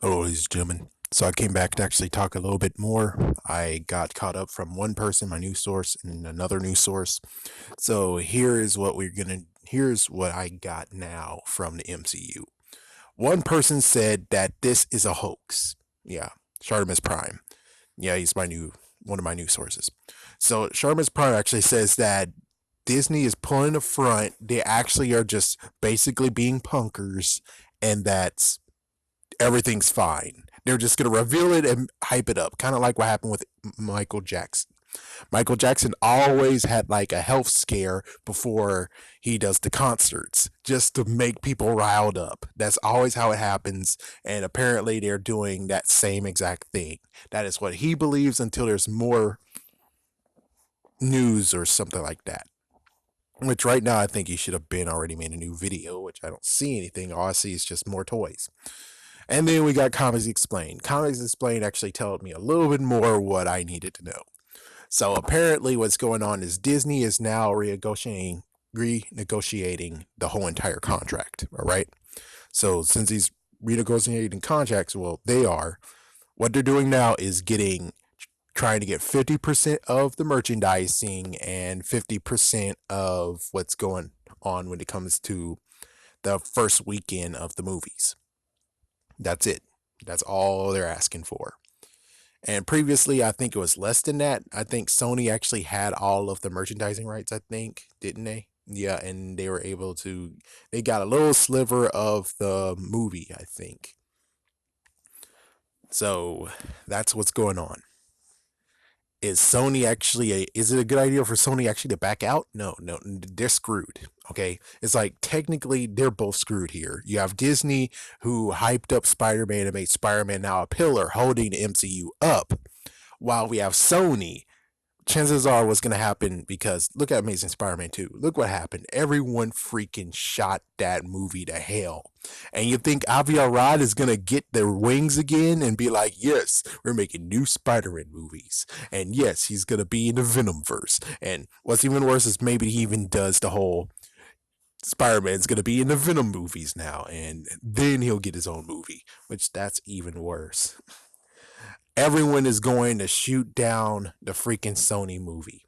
Hello, ladies and gentlemen. So I came back to actually talk a little bit more. I got caught up from one person, my news source, and another news source. So here's what I got now from the MCU. One person said that this is a hoax. Yeah, Shartimus Prime. Yeah, he's one of my news sources. So Shartimus Prime actually says that Disney is pulling the front. They actually are just basically being punkers, and that everything's fine. They're just going to reveal it and hype it up, kind of like what happened with Michael Jackson. Michael Jackson always had like a health scare before he does the concerts just to make people riled up. That's always how it happens. And apparently they're doing that same exact thing. That is what he believes until there's more news or something like that. Which right now I think he should have been already made a new video, which I don't see anything. All I see is just more toys. And then we got Comics Explained. Comics Explained actually told me a little bit more what I needed to know. So apparently what's going on is Disney is now renegotiating the whole entire contract. All right. So since he's renegotiating contracts, well, they are. What they're doing now is trying to get 50% of the merchandising and 50% of what's going on when it comes to the first weekend of the movies. That's it. That's all they're asking for. And previously, I think it was less than that. I think Sony actually had all of the merchandising rights, I think, didn't they? Yeah, and they were able to, they got a little sliver of the movie, I think. So that's what's going on. Is it a good idea for Sony actually to back out? No, no, they're screwed. Okay. It's like technically they're both screwed here. You have Disney who hyped up Spider-Man and made Spider-Man now a pillar holding the MCU up, while we have Sony. Chances are what's going to happen, because look at Amazing Spider-Man 2. Look what happened. Everyone freaking shot that movie to hell. And you think Avi Arad is going to get their wings again and be like, yes, we're making new Spider-Man movies. And yes, he's going to be in the Venomverse. And what's even worse is maybe he even does the whole Spider-Man's going to be in the Venom movies now. And then he'll get his own movie, which that's even worse. Everyone is going to shoot down the freaking Sony movie.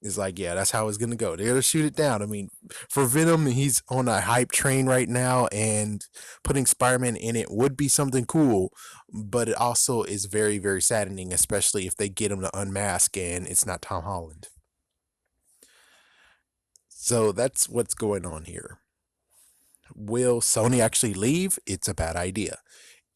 It's like, yeah, that's how it's going to go. They're going to shoot it down. I mean, for Venom, he's on a hype train right now, and putting Spider-Man in it would be something cool, but it also is very, very saddening, especially if they get him to unmask and it's not Tom Holland. So that's what's going on here. Will Sony actually leave? It's a bad idea.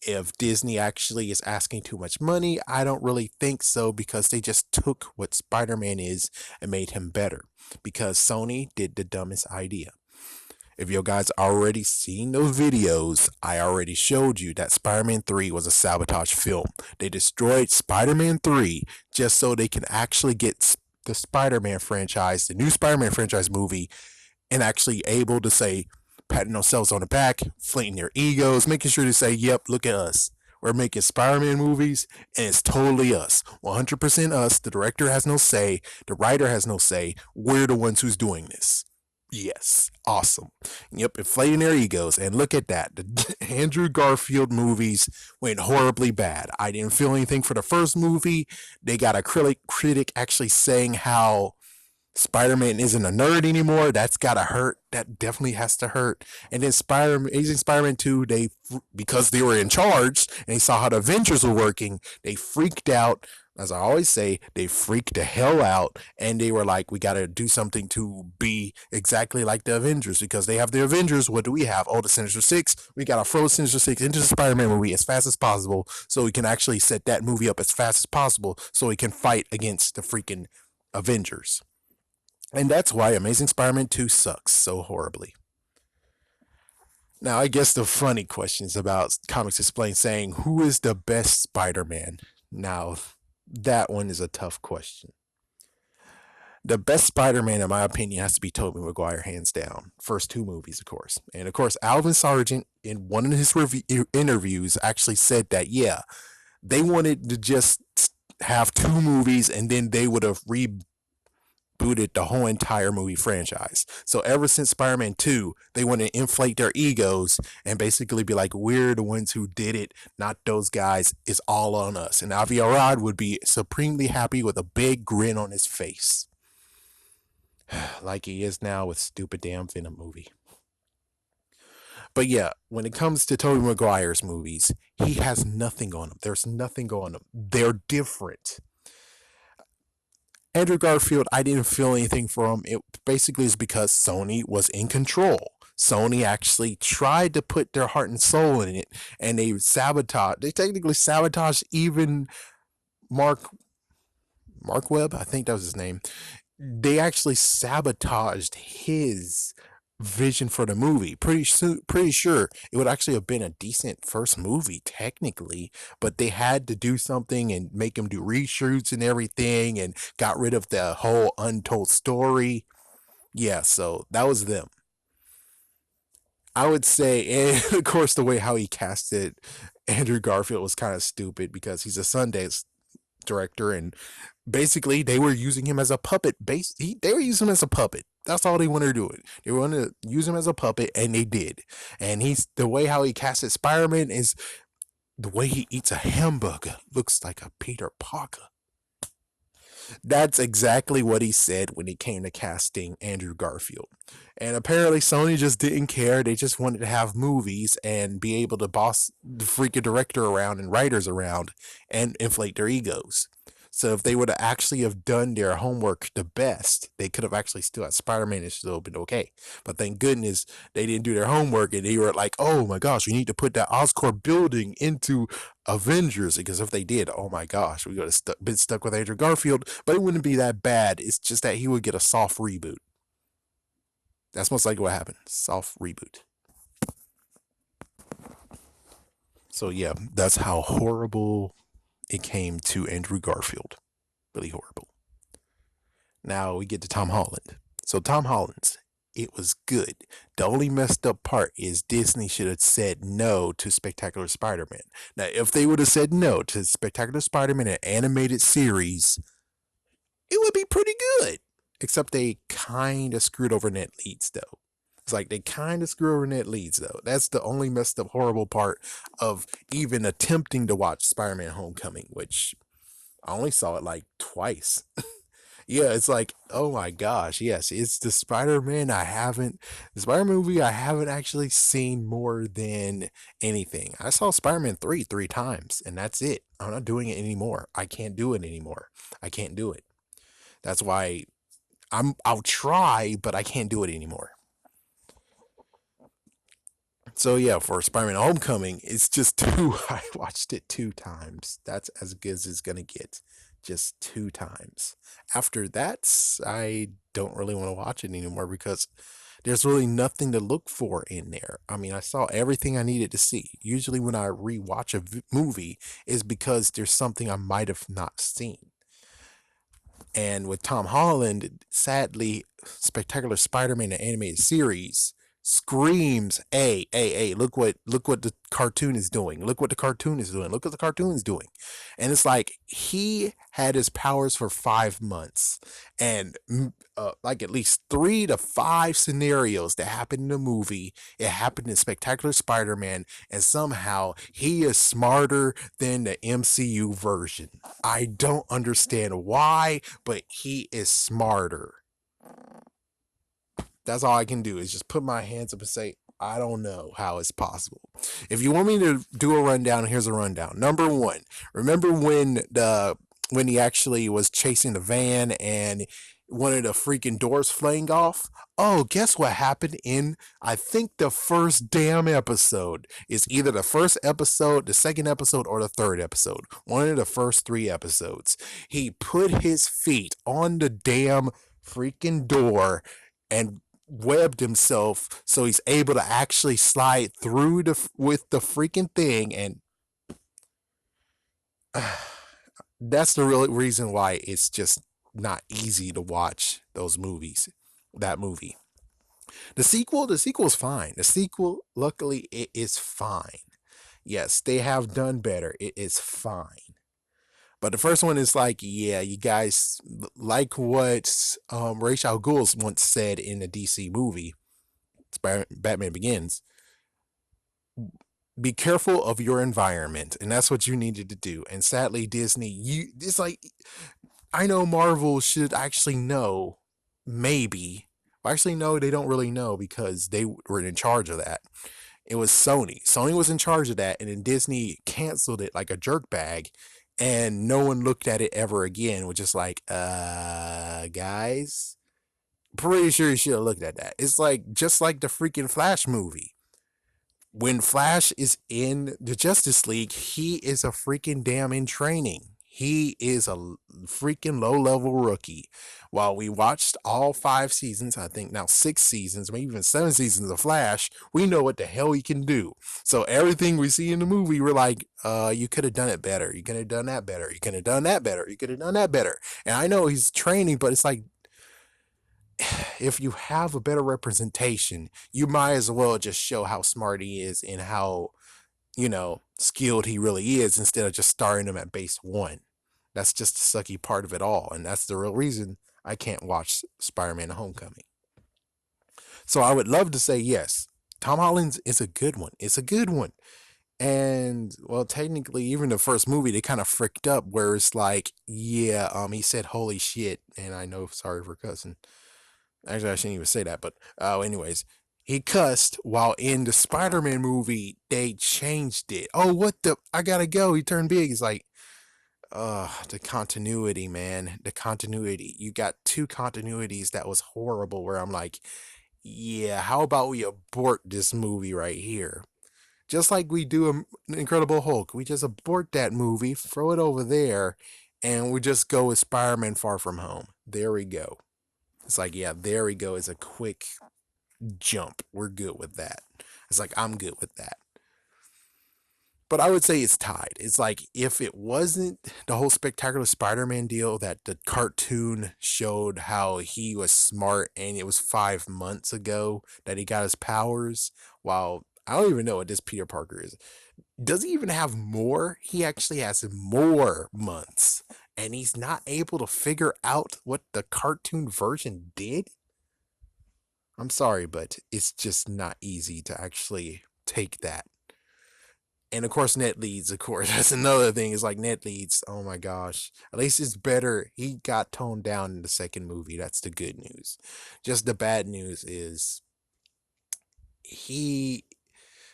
If Disney actually is asking too much money, I don't really think so, because they just took what Spider-Man is and made him better, because Sony did the dumbest idea. If you guys already seen those videos, I already showed you that Spider-Man 3 was a sabotage film. They destroyed Spider-Man 3 just so they can actually get the Spider-Man franchise, the new Spider-Man franchise movie, and actually able to say, patting themselves on the back, inflating their egos, making sure to say, yep, look at us. We're making Spider-Man movies, and it's totally us. 100% us. The director has no say. The writer has no say. We're the ones who's doing this. Yes, awesome. Yep, inflating their egos. And look at that. The Andrew Garfield movies went horribly bad. I didn't feel anything for the first movie. They got a critic actually saying how Spider-Man isn't a nerd anymore. That's gotta hurt. That definitely has to hurt. And then Amazing Spider-Man 2, because they were in charge and they saw how the Avengers were working, they freaked out. As I always say, they freaked the hell out, and they were like, we gotta do something to be exactly like the Avengers, because they have the Avengers. What do we have? Oh, the Sinister Six. We gotta throw Sinister Six into the Spider-Man movie as fast as possible, so we can actually set that movie up as fast as possible, so we can fight against the freaking Avengers. And that's why Amazing Spider-Man 2 sucks so horribly. Now, I guess the funny question is about Comics Explained saying, who is the best Spider-Man? Now, that one is a tough question. The best Spider-Man, in my opinion, has to be Tobey Maguire, hands down. First two movies, of course. And of course, Alvin Sargent, in one of his interviews, actually said that, yeah, they wanted to just have two movies, and then they would have rebooted the whole entire movie franchise. So ever since Spider-Man 2, they want to inflate their egos and basically be like, we're the ones who did it, not those guys. It's all on us. And Avi Arad would be supremely happy with a big grin on his face. Like he is now with stupid damn Venom movie. But yeah, when it comes to Tobey Maguire's movies, he has nothing on him. There's nothing going on. They're different. Andrew Garfield, I didn't feel anything for him. It basically is because Sony was in control. Sony actually tried to put their heart and soul in it, and they sabotaged. They technically sabotaged even Mark Webb. I think that was his name. They actually sabotaged his vision for the movie. Pretty sure it would actually have been a decent first movie technically, but they had to do something and make him do reshoots and everything, and got rid of the whole untold story. Yeah, so that was them. I would say, and of course, the way how he casted Andrew Garfield was kind of stupid because he's a Sundance director, and basically they were using him as a puppet. They were using him as a puppet. That's all they wanted to do. It. They wanted to use him as a puppet, and they did. And he's the way how he casted Spider-Man is the way he eats a hamburger. Looks like a Peter Parker. That's exactly what he said when he came to casting Andrew Garfield. And apparently Sony just didn't care. They just wanted to have movies and be able to boss the freaking director around and writers around and inflate their egos. So if they would have actually have done their homework the best, they could have actually still had Spider-Man and still been okay. But thank goodness they didn't do their homework and they were like, oh my gosh, we need to put that Oscorp building into Avengers, because if they did, oh my gosh, we would have been stuck with Andrew Garfield, but it wouldn't be that bad. It's just that he would get a soft reboot. That's most likely what happened. Soft reboot. So yeah, that's how horrible it came to Andrew Garfield. Really horrible. Now we get to Tom Holland. So Tom Holland's, it was good. The only messed up part is Disney should have said no to Spectacular Spider-Man. Now, if they would have said no to Spectacular Spider-Man, an animated series, it would be pretty good. Except they kind of screwed over Ned Leeds, though. It's like they kind of screw over Ned Leeds, though. That's the only messed up, horrible part of even attempting to watch Spider-Man Homecoming, which I only saw it like twice. Yeah, it's like, oh my gosh, yes, it's the the Spider movie I haven't actually seen more than anything. I saw Spider-Man 3 three times, and that's it. I'm not doing it anymore. I can't do it anymore. I can't do it. That's why I'll try, but I can't do it anymore. So yeah, for Spider-Man Homecoming, it's just two. I watched it two times. That's as good as it's gonna get. Just two times. After that, I don't really want to watch it anymore because there's really nothing to look for in there. I mean, I saw everything I needed to see. Usually, when I rewatch a movie, is because there's something I might have not seen. And with Tom Holland, sadly, Spectacular Spider-Man the animated series screams, hey, look what the cartoon is doing. Look what the cartoon is doing. Look what the cartoon is doing. And it's like he had his powers for 5 months, and like at least 3 to 5 scenarios that happened in the movie, it happened in Spectacular Spider-Man, and somehow he is smarter than the MCU version. I don't understand why, but he is smarter. That's all I can do is just put my hands up and say, I don't know how it's possible. If you want me to do a rundown, here's a rundown. Number one, remember when he actually was chasing the van and one of the freaking doors flaying off? Oh, guess what happened in, I think, the first damn episode? It's either the first episode, the second episode, or the third episode. One of the first 3 episodes. He put his feet on the damn freaking door and webbed himself so he's able to actually slide through with the freaking thing, and that's the real reason why it's just not easy to watch those movies. That movie. The sequel is fine. The sequel, luckily, it is fine. Yes, they have done better. It is fine. But the first one is like, yeah, you guys, like what Ra's al Ghul once said in a DC movie, Batman Begins. Be careful of your environment, and that's what you needed to do. And sadly, Disney, it's like, I know Marvel should actually know, maybe. Actually, no, they don't really know because they were in charge of that. It was Sony. Sony was in charge of that, and then Disney canceled it like a jerk bag, and no one looked at it ever again, which is like, guys, pretty sure you should have looked at that. It's like just like the freaking Flash movie. When Flash is in the Justice League, he is a freaking damn in training. He is a freaking low level rookie. While we watched all 5 seasons, I think now 6 seasons, maybe even 7 seasons of Flash, we know what the hell he can do. So everything we see in the movie, we're like, you could have done it better. You could have done that better. You could have done that better. You could have done that better. And I know he's training, but it's like, if you have a better representation, you might as well just show how smart he is and how, skilled he really is instead of just starting him at base one. That's just the sucky part of it all. And that's the real reason I can't watch Spider Man Homecoming. So I would love to say yes. Tom Holland's is a good one. It's a good one. And well, technically, even the first movie, they kind of fricked up where it's like, yeah, he said holy shit, and I know, sorry for cussing. Actually, I shouldn't even say that, but anyways, he cussed while in the Spider-Man movie. They changed it. Oh, what the? I gotta go. He turned big. He's like, the continuity, man. The continuity. You got two continuities that was horrible. Where I'm like, yeah, how about we abort this movie right here? Just like we do an Incredible Hulk, we just abort that movie, throw it over there, and we just go with Spider-Man Far From Home. There we go. It's like, yeah, there we go. It's a quick jump. We're good with that. It's like, I'm good with that. But I would say it's tied. It's like, if it wasn't the whole Spectacular Spider-Man deal that the cartoon showed how he was smart, and it was 5 months ago that he got his powers, while I don't even know what this Peter Parker is. Does he even have more? He actually has more months, and he's not able to figure out what the cartoon version did? I'm sorry, but it's just not easy to actually take that. And of course, Ned Leeds, of course, that's another thing. Is like Ned Leeds, oh my gosh. At least it's better. He got toned down in the second movie. That's the good news. Just the bad news is he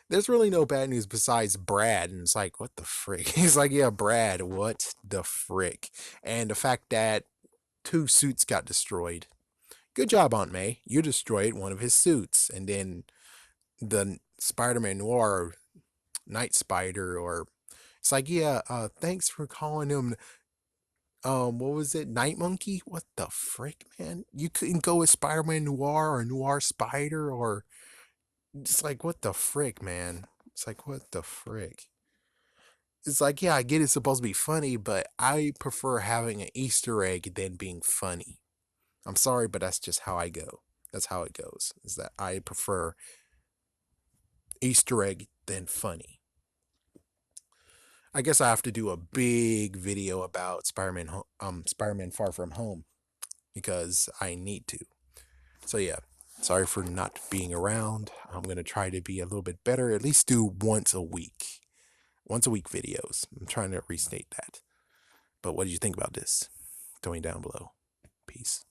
there's really no bad news besides Brad. And it's like, what the frick? He's like, yeah, Brad, what the frick? And the fact that 2 suits got destroyed. Good job, Aunt May. You destroyed one of his suits. And then the Spider-Man Noir Night Spider, or it's like, yeah, thanks for calling him what was it, Night Monkey? What the frick, man? You couldn't go with Spider-Man Noir or Noir Spider, or it's like, what the frick, man? It's like, what the frick? It's like, yeah, I get it's supposed to be funny, but I prefer having an Easter egg than being funny. I'm sorry, but that's just how I go. That's how it goes. Is that I prefer Easter egg than funny. I guess I have to do a big video about Spider-Man Far From Home because I need to. So yeah, sorry for not being around. I'm gonna try to be a little bit better. At least do once a week videos. I'm trying to restate that. But what did you think about this? Tell me down below. Peace.